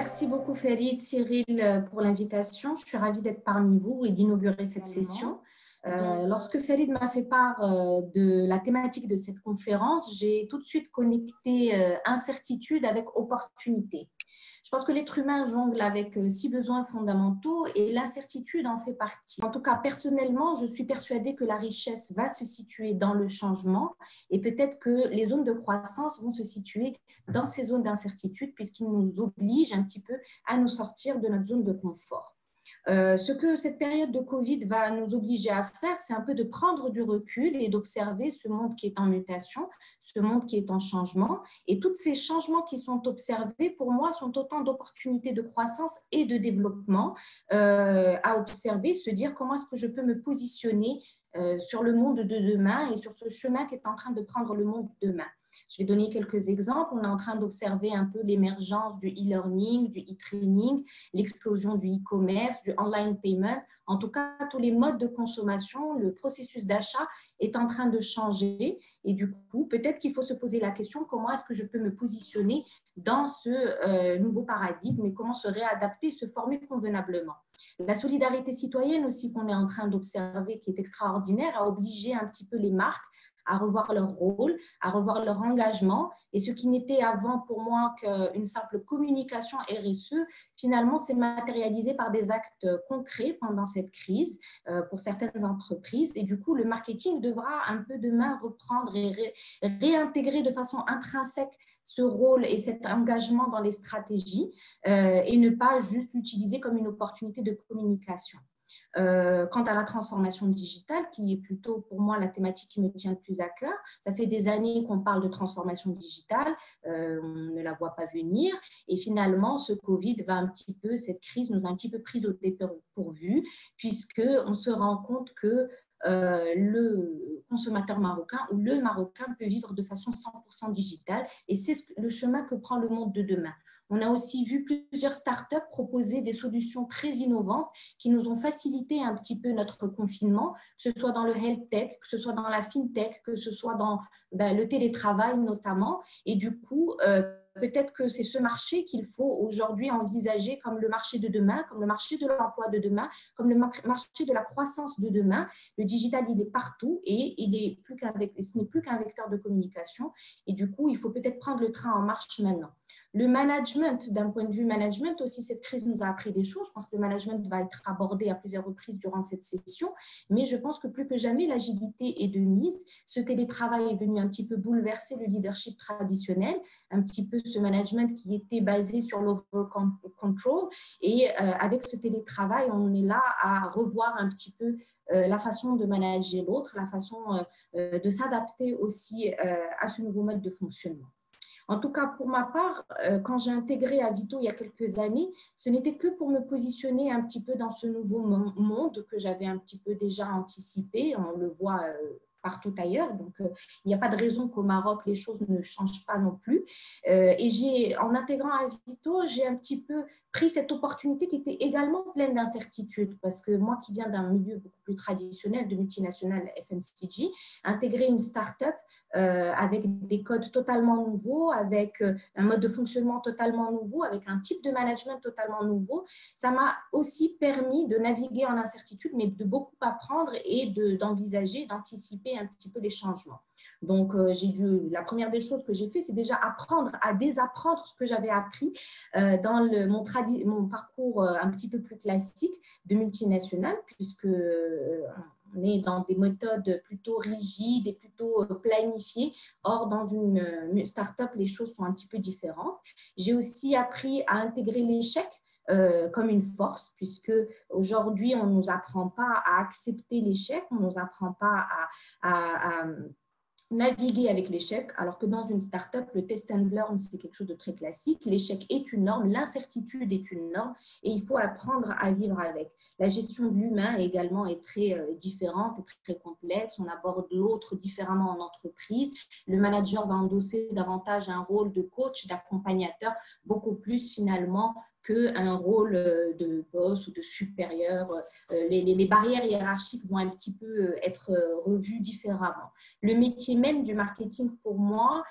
Merci beaucoup Farid, Cyril, pour l'invitation. Je suis ravie d'être parmi vous et d'inaugurer cette session. Lorsque Farid m'a fait part de la thématique de cette conférence, j'ai tout de suite connecté incertitude avec opportunité. Je pense que l'être humain jongle avec 6 besoins fondamentaux et l'incertitude en fait partie. En tout cas, personnellement, je suis persuadée que la richesse va se situer dans le changement et peut-être que les zones de croissance vont se situer dans ces zones d'incertitude puisqu'ils nous obligent un petit peu à nous sortir de notre zone de confort. Ce que cette période de Covid va nous obliger à faire, c'est un peu de prendre du recul et d'observer ce monde qui est en mutation, ce monde qui est en changement. Et tous ces changements qui sont observés, pour moi, sont autant d'opportunités de croissance et de développement à observer, se dire comment est-ce que je peux me positionner sur le monde de demain et sur ce chemin qui est en train de prendre le monde de demain. Je vais donner quelques exemples. On est en train d'observer un peu l'émergence du e-learning, du e-training, l'explosion du e-commerce, du online payment. En tout cas, tous les modes de consommation, le processus d'achat est en train de changer. Et du coup, peut-être qu'il faut se poser la question, comment est-ce que je peux me positionner dans ce nouveau paradigme et comment se réadapter, se former convenablement. La solidarité citoyenne aussi qu'on est en train d'observer, qui est extraordinaire, a obligé un petit peu les marques à revoir leur rôle, à revoir leur engagement. Et ce qui n'était avant pour moi qu'une simple communication RSE, finalement, s'est matérialisé par des actes concrets pendant cette crise pour certaines entreprises. Et du coup, le marketing devra un peu demain reprendre et réintégrer de façon intrinsèque ce rôle et cet engagement dans les stratégies et ne pas juste l'utiliser comme une opportunité de communication. Quant à la transformation digitale, qui est plutôt pour moi la thématique qui me tient le plus à cœur, ça fait des années qu'on parle de transformation digitale, on ne la voit pas venir et finalement ce Covid va un petit peu, cette crise nous a un petit peu pris au dépourvu puisqu'on se rend compte que le consommateur marocain ou le Marocain peut vivre de façon 100% digitale et c'est le chemin que prend le monde de demain. On a aussi vu plusieurs startups proposer des solutions très innovantes qui nous ont facilité un petit peu notre confinement, que ce soit dans le health tech, que ce soit dans la fintech, que ce soit dans le télétravail notamment. Et du coup, peut-être que c'est ce marché qu'il faut aujourd'hui envisager comme le marché de demain, comme le marché de l'emploi de demain, comme le marché de la croissance de demain. Le digital, il est partout et ce n'est plus qu'un vecteur de communication. Et du coup, il faut peut-être prendre le train en marche maintenant. Le management, d'un point de vue management aussi, cette crise nous a appris des choses. Je pense que le management va être abordé à plusieurs reprises durant cette session, mais je pense que plus que jamais, l'agilité est de mise. Ce télétravail est venu un petit peu bouleverser le leadership traditionnel, un petit peu ce management qui était basé sur l'over-control. Et avec ce télétravail, on est là à revoir un petit peu la façon de manager l'autre, la façon de s'adapter aussi à ce nouveau mode de fonctionnement. En tout cas, pour ma part, quand j'ai intégré Avito il y a quelques années, ce n'était que pour me positionner un petit peu dans ce nouveau monde que j'avais un petit peu déjà anticipé. On le voit partout ailleurs. Donc, il n'y a pas de raison qu'au Maroc, les choses ne changent pas non plus. Et en intégrant Avito, j'ai un petit peu pris cette opportunité qui était également pleine d'incertitudes parce que moi qui viens d'un milieu beaucoup plus traditionnel de multinationales FMCG, intégrer une start-up avec des codes totalement nouveaux, avec un mode de fonctionnement totalement nouveau, avec un type de management totalement nouveau, ça m'a aussi permis de naviguer en incertitude, mais de beaucoup apprendre et d'envisager, d'anticiper un petit peu les changements. Donc, la première des choses que j'ai fait, c'est déjà apprendre à désapprendre ce que j'avais appris dans mon parcours un petit peu plus classique de multinationale, puisque on est dans des méthodes plutôt rigides et plutôt planifiées. Or, dans une start-up, les choses sont un petit peu différentes. J'ai aussi appris à intégrer l'échec comme une force, puisque aujourd'hui, on ne nous apprend pas à accepter l'échec, on ne nous apprend pas à naviguer avec l'échec, alors que dans une start-up, le test and learn, c'est quelque chose de très classique. L'échec est une norme, l'incertitude est une norme et il faut apprendre à vivre avec. La gestion de l'humain également est très différente et très complexe. On aborde l'autre différemment en entreprise. Le manager va endosser davantage un rôle de coach, d'accompagnateur, beaucoup plus finalement qu'un rôle de boss ou de supérieur. Les barrières hiérarchiques vont un petit peu être revues différemment. Le métier même du marketing, pour moi,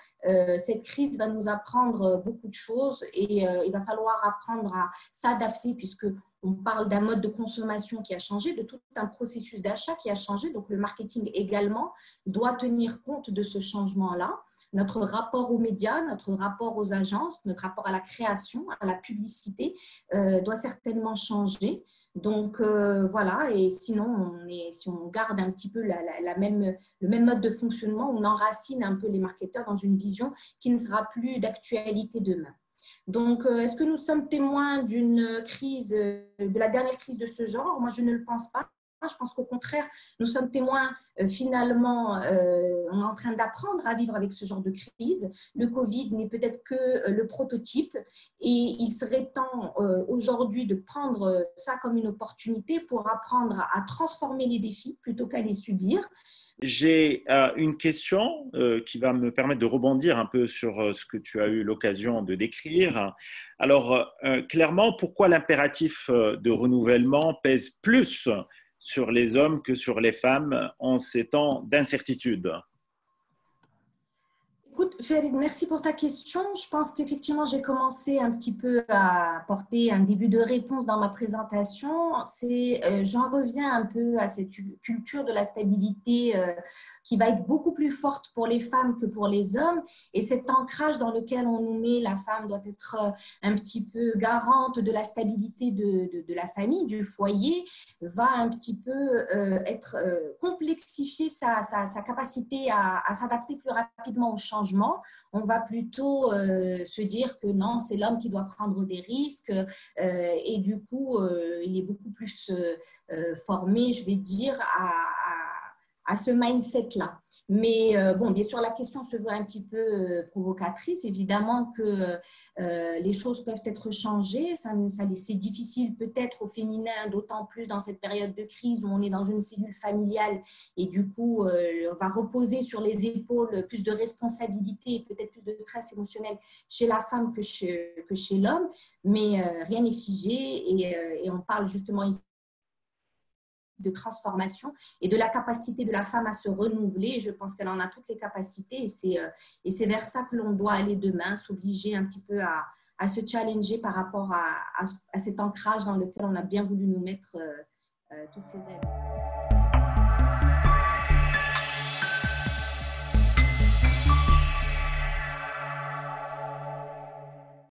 cette crise va nous apprendre beaucoup de choses et il va falloir apprendre à s'adapter puisque on parle d'un mode de consommation qui a changé, de tout un processus d'achat qui a changé. Donc, le marketing également doit tenir compte de ce changement-là. Notre rapport aux médias, notre rapport aux agences, notre rapport à la création, à la publicité doit certainement changer. Donc, voilà. Et sinon, si on garde un petit peu le même mode de fonctionnement, on enracine un peu les marketeurs dans une vision qui ne sera plus d'actualité demain. Donc, est-ce que nous sommes témoins d'une crise, de la dernière crise de ce genre? Moi, je ne le pense pas. Je pense qu'au contraire, nous sommes témoins, finalement, on est en train d'apprendre à vivre avec ce genre de crise. Le Covid n'est peut-être que le prototype et il serait temps aujourd'hui de prendre ça comme une opportunité pour apprendre à transformer les défis plutôt qu'à les subir. J'ai une question qui va me permettre de rebondir un peu sur ce que tu as eu l'occasion de décrire. Alors, clairement, pourquoi l'impératif de renouvellement pèse plus sur les hommes que sur les femmes en ces temps d'incertitude? Écoute, Farid, merci pour ta question. Je pense qu'effectivement, j'ai commencé un petit peu à apporter un début de réponse dans ma présentation. J'en reviens un peu à cette culture de la stabilité qui va être beaucoup plus forte pour les femmes que pour les hommes. Et cet ancrage dans lequel on nous met, la femme doit être un petit peu garante de la stabilité de la famille, du foyer, va un petit peu complexifier sa capacité à s'adapter plus rapidement au changement. On va plutôt se dire que non, c'est l'homme qui doit prendre des risques et du coup, il est beaucoup plus formé, je vais dire, à ce mindset-là. Mais bon, bien sûr, la question se veut un petit peu provocatrice. Évidemment que les choses peuvent être changées. C'est difficile peut-être au féminin, d'autant plus dans cette période de crise où on est dans une cellule familiale et du coup, on va reposer sur les épaules plus de responsabilités et peut-être plus de stress émotionnel chez la femme que chez l'homme. Mais rien n'est figé et on parle justement ici de transformation et de la capacité de la femme à se renouveler. Et je pense qu'elle en a toutes les capacités et c'est vers ça que l'on doit aller demain, s'obliger un petit peu à se challenger par rapport à cet ancrage dans lequel on a bien voulu nous mettre toutes ces aides.